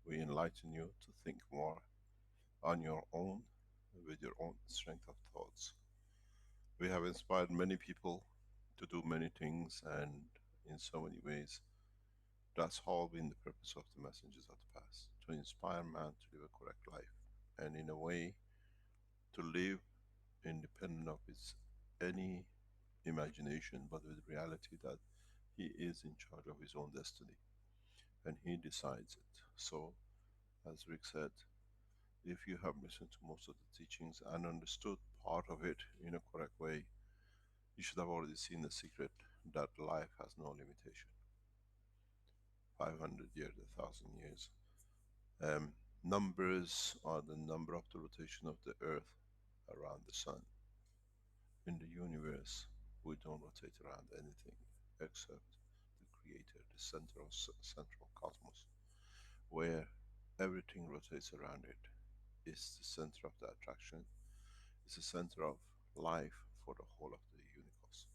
We enlighten you to think more on your own, with your own strength of thoughts. We have inspired many people to do many things, and in so many ways. That's all been the purpose of the messengers of the past, to inspire man to live a correct life, and in a way to live independent of his any imagination, but with reality that he is in charge of his own destiny and he decides it. So, as Rick said, if you have listened to most of the teachings and understood part of it in a correct way, you should have already seen the secret that life has no limitation. 500 years, 1,000 years. Numbers are the number of the rotation of the earth around the sun. In the universe, we don't rotate around anything except the creator, the center of central cosmos, where everything rotates around it. Is the center of the attraction, is the center of life for the whole of the universe.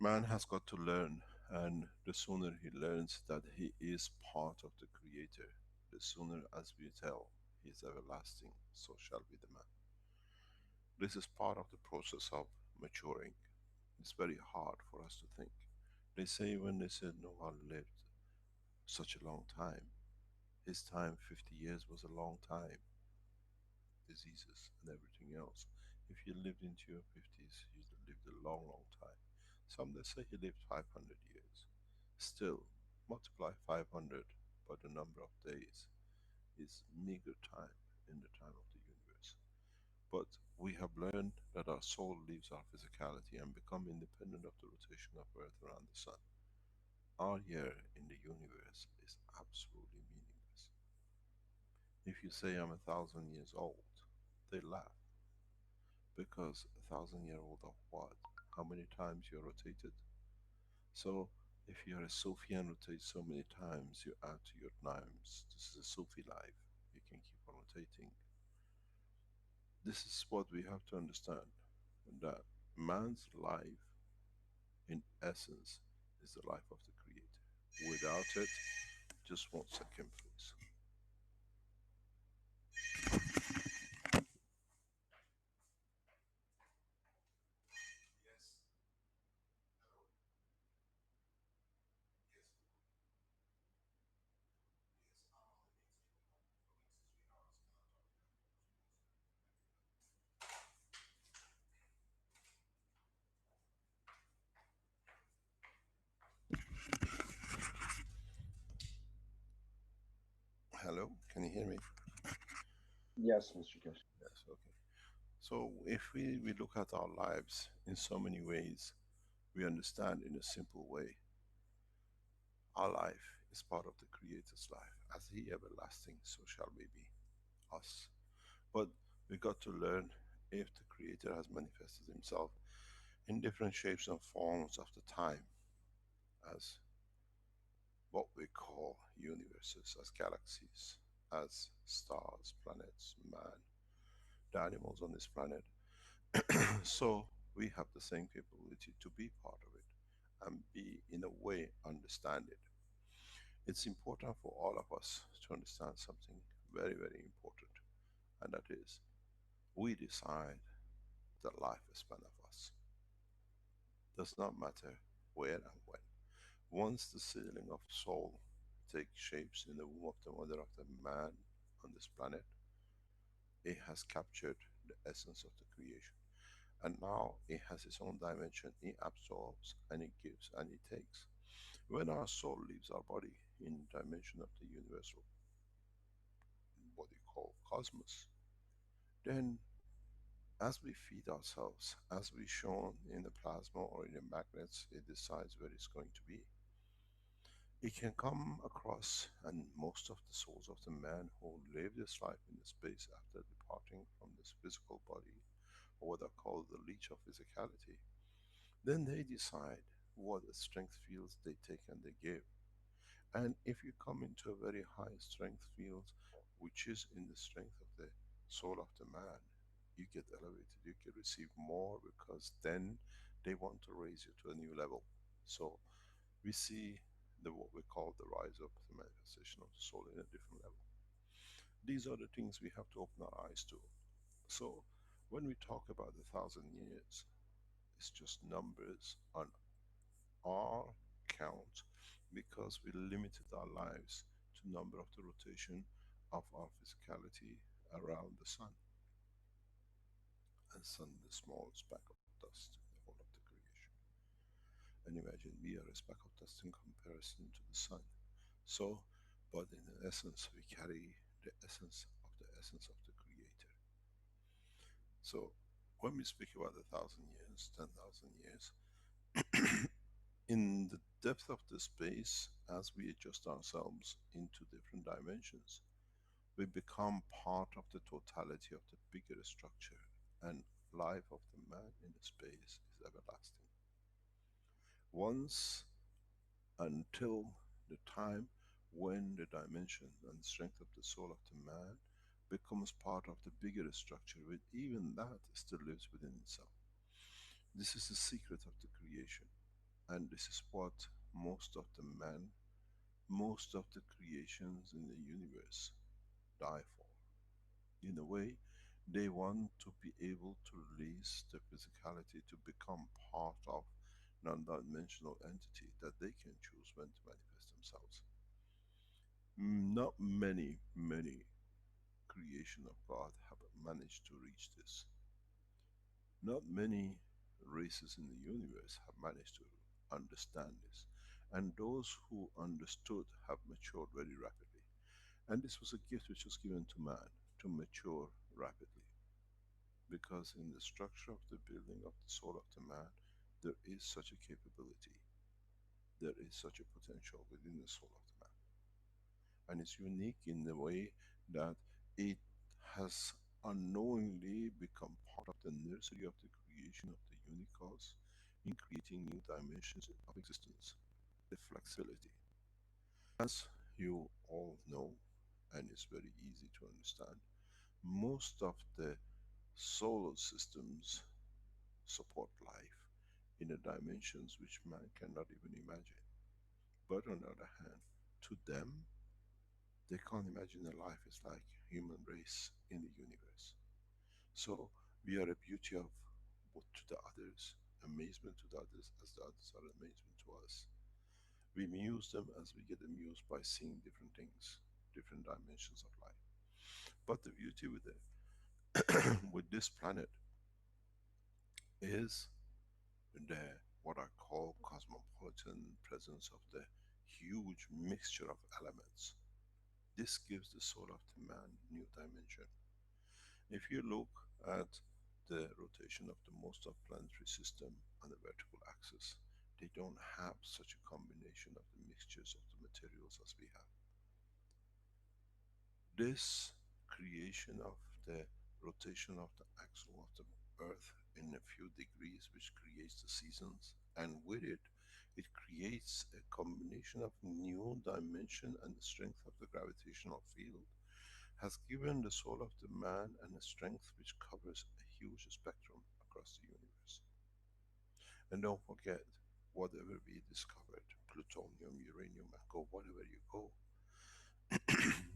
Man has got to learn, and the sooner he learns that he is part of the creator, the sooner, as we tell, he is everlasting, so shall be the man. This is part of the process of maturing. It's very hard for us to think. They say, when they said Noah lived such a long time, his time 50 years was a long time. Diseases and everything else. If you lived into your 50s, you lived a long, long time. Some they say he lived 500 years. Still, multiply 500 by the number of days is meager time in the time of the universe. But we have learned that our soul leaves our physicality and become independent of the rotation of Earth around the sun. Our year in the universe is absolutely meaningless. If you say I'm 1,000 years old, they laugh. Because 1,000 year old of what? How many times you rotated? So, if you're a Sufi and rotate so many times, you add to your times. This is a Sufi life. You can keep on rotating. This is what we have to understand. That man's life, in essence, is the life of the Creator. Without it, just 1 second, please. Yes. Hello. Yes. Yes. I'm on the next for next 3 hours. Hello, can you hear me? Yes, Mr. Keshe. Yes, okay. So if we look at our lives in so many ways, we understand in a simple way, our life is part of the Creator's life. As He everlasting, so shall we be, us. But we got to learn, if the Creator has manifested Himself in different shapes and forms of the time, as what we call universes, as galaxies, as stars, planets, man, the animals on this planet. So we have the same capability to be part of it and be, in a way, understand it. It's important for all of us to understand something very, very important, and that is, we decide the lifespan of us. Does not matter where and when. Once the seedling of soul takes shapes in the womb of the mother of the man on this planet, it has captured the essence of the creation. And now it has its own dimension. It absorbs and it gives and it takes. When our soul leaves our body in the dimension of the universal, what you call cosmos, then as we feed ourselves, as we shown in the plasma or in the magnets, it decides where it's going to be. It can come across, and most of the souls of the man who live this life in the space after departing from this physical body, or what are called the leech of physicality, then they decide what strength fields they take and they give. And if you come into a very high strength field, which is in the strength of the soul of the man, you get elevated, you can receive more, because then they want to raise you to a new level. So we see the what we call the rise of the manifestation of the soul in a different level. These are the things we have to open our eyes to. So when we talk about the 1,000 years, it's just numbers on our count, because we limited our lives to number of the rotation of our physicality around the sun, and sun the small speck of dust in the whole of the creation. And imagine we are a speck of dust in comparison to the sun. So, but in essence we carry the essence of the creator. So when we speak about 1,000 years, 10,000 years, in the depth of the space, as we adjust ourselves into different dimensions, we become part of the totality of the bigger structure, and life of the man in space is everlasting. Once, until the time when the dimension and strength of the soul of the man becomes part of the bigger structure, with even that still lives within itself. This is the secret of the creation, and this is what most of the men, most of the creations in the universe die for. In a way, they want to be able to release the physicality to become part of non-dimensional entity that they can choose when to manifest themselves. Not many creation of God have managed to reach this. Not many races in the universe have managed to understand this. And those who understood have matured very rapidly. And this was a gift which was given to man to mature rapidly. Because in the structure of the building of the soul of the man, there is such a capability, there is such a potential within the soul of the man. And it's unique in the way that it has unknowingly become part of the nursery of the creation of the unicause in creating new dimensions of existence. The flexibility. As you all know, and it's very easy to understand, most of the solar systems support life in the dimensions which man cannot even imagine. But on the other hand, to them, they can't imagine a life is like human race in the universe. So we are a beauty of what to the others, amazement to the others, as the others are amazement to us. We muse them as we get amused by seeing different things, different dimensions of life. But the beauty with it, with this planet, is the what I call cosmopolitan presence of the huge mixture of elements. This gives the soul of the man new dimension. If you look at the rotation of the most of planetary system on the vertical axis, they don't have such a combination of the mixtures of the materials as we have. This creation of the rotation of the axle of the earth in a few degrees, which creates the seasons, and with it, it creates a combination of new dimension and the strength of the gravitational field, has given the soul of the man and a strength which covers a huge spectrum across the universe. And don't forget, whatever we discovered, plutonium, uranium, and go, whatever you go,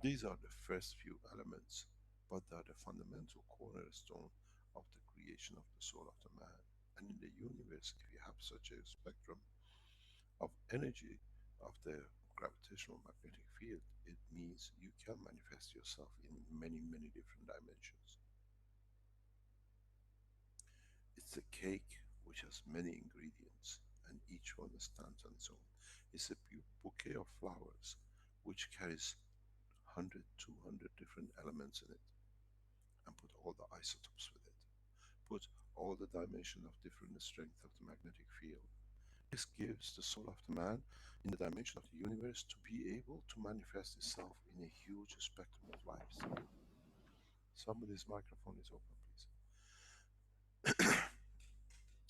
these are the first few elements, but they are the fundamental cornerstone of the creation of the soul of the man. And in the universe, if you have such a spectrum of energy of the gravitational magnetic field, it means you can manifest yourself in many different dimensions. It's a cake which has many ingredients, and each one stands on its own. It's a bouquet of flowers which carries 100, 200 different elements in it, and put all the isotopes with it. Put all the dimension of different strength of the magnetic field. This gives the soul of the man in the dimension of the universe to be able to manifest itself in a huge spectrum of lives. Somebody's microphone is open, please.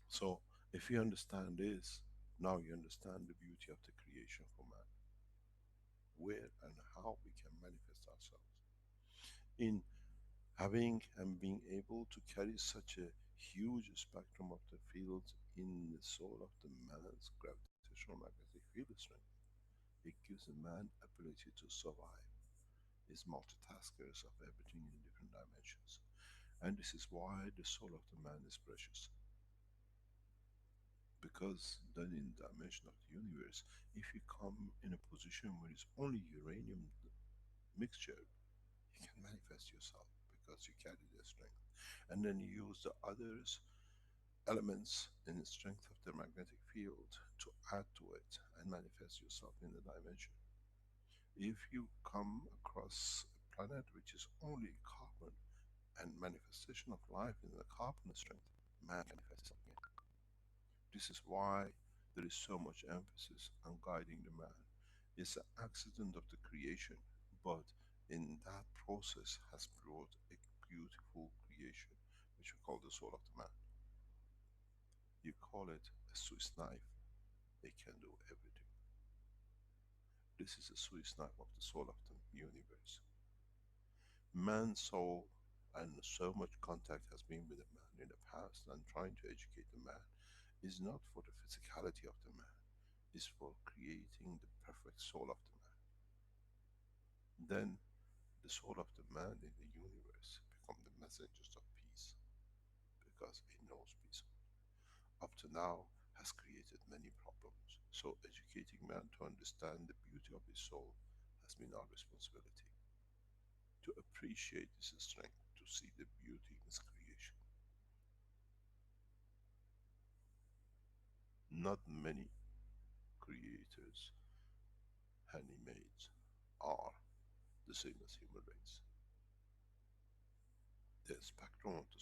So, if you understand this, now you understand the beauty of the creation for man. Where and how we can manifest ourselves. In having and being able to carry such a huge spectrum of the fields in the soul of the man's gravitational magnetic field strength. It gives a man ability to survive. Is multitaskers of everything in different dimensions. And this is why the soul of the man is precious. Because then in the dimension of the universe, if you come in a position where it's only uranium mixture, you can manifest yourself because you carry the strength. And then you use the others elements in the strength of the magnetic field to add to it and manifest yourself in the dimension. If you come across a planet which is only carbon and manifestation of life in the carbon strength, man can manifest itself again. This is why there is so much emphasis on guiding the man. It's an accident of the creation, but in that process has brought a beautiful creation, which we call the soul of the man. You call it a Swiss knife, it can do everything. This is a Swiss knife of the soul of the universe. Man's soul, and so much contact has been with the man in the past, and trying to educate the man, is not for the physicality of the man, is for creating the perfect soul of the man. Then the soul of the man in the universe become the messengers of peace, because it knows peace. Up to now has created many problems. So educating man to understand the beauty of his soul has been our responsibility. To appreciate his strength, to see the beauty in his creation. Not many creators, handmaids, are the same as human race. The spectrum of the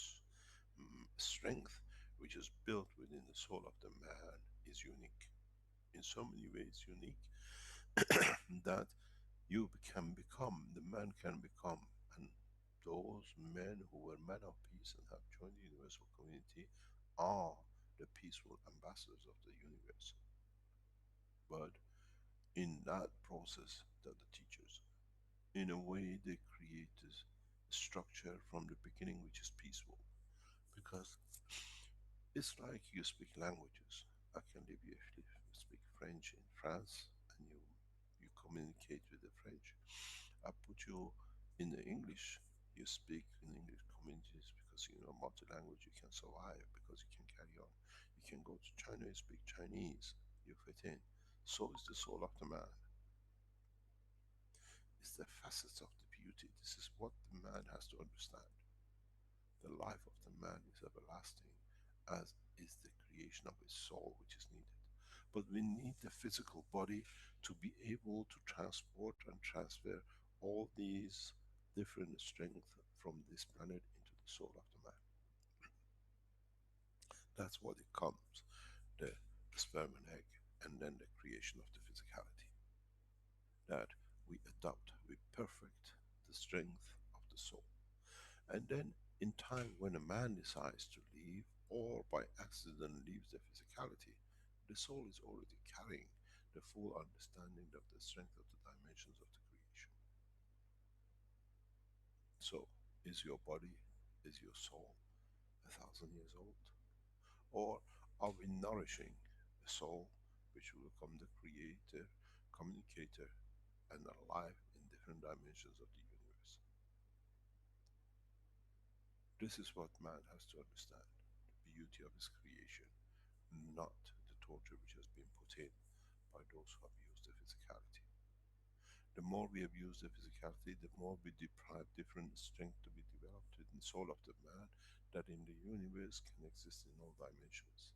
strength which is built within the soul of the man is unique. In so many ways unique that you can become, the man can become, and those men who were men of peace and have joined the universal community are the peaceful ambassadors of the universe. But in that process, they're the teachers. In a way, they create this structure from the beginning which is peaceful. Because it's like you speak languages. I can leave you if you speak French in France and you communicate with the French. I put you in the English, you speak in English communities because you know multi-language, you can survive because you can carry on. You can go to China, you speak Chinese, you fit in. So is the soul of the man. It's the facets of the beauty. This is what the man has to understand. The life of the man is everlasting, as is the creation of his soul which is needed. But we need the physical body to be able to transport and transfer all these different strength from this planet into the soul of the man. That's what it comes, the sperm and egg, and then the creation of the physicality. That we adopt, we perfect the strength of the soul. And then in time when a man decides to leave or by accident leaves the physicality, the soul is already carrying the full understanding of the strength of the dimensions of the creation. So, is your body, is your soul 1,000 years old? Or are we nourishing a soul which will become the creator, communicator, and alive in different dimensions of the universe? This is what man has to understand, the beauty of his creation, not the torture which has been put in by those who abuse the physicality. The more we abuse the physicality, the more we deprive different strength to be developed in the soul of the man, that in the universe can exist in all dimensions.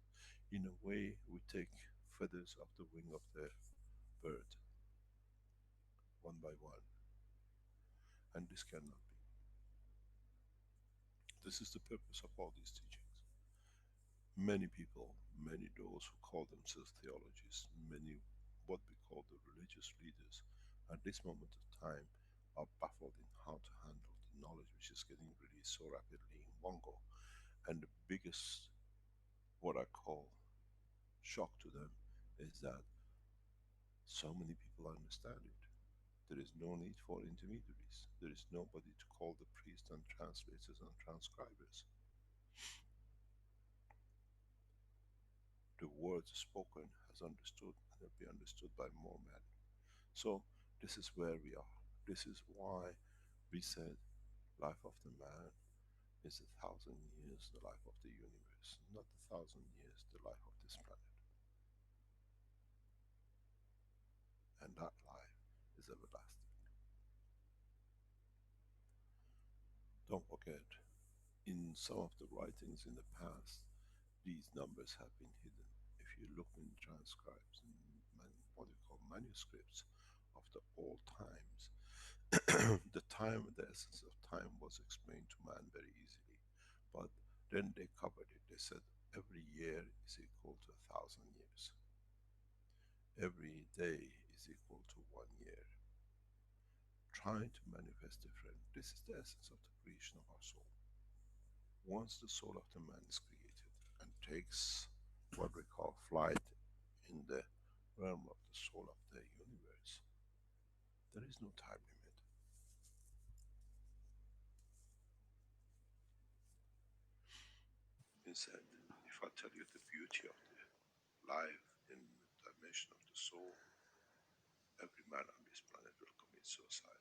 In a way, we take feathers off the wing of the bird, one by one, and this cannot be. This is the purpose of all these teachings. Many people, many those who call themselves theologists, many what we call the religious leaders, at this moment of time are baffled in how to handle the knowledge which is getting released so rapidly in one go. And the biggest, what I call, shock to them is that so many people understand it. There is no need for intermediaries. There is nobody to call the priest and translators and transcribers. The word spoken has understood and will be understood by more men. So this is where we are. This is why we said life of the man is 1,000 years, the life of the universe, not 1,000 years, the life of this planet. And that life is everlasting. Don't forget, in some of the writings in the past, these numbers have been hidden. If you look in transcribes and what we call manuscripts of the old times, the time, the essence of time was explained to man very easily. But then they covered it. They said every year is equal to 1,000 years. Every day is equal to 1 year. Trying to manifest different. This is the essence of the creation of our soul. Once the soul of the man is created and takes what we call flight in the realm of the soul of the universe, there is no time limit. Instead, if I tell you the beauty of the life in the dimension of the soul, every man on this planet will commit suicide.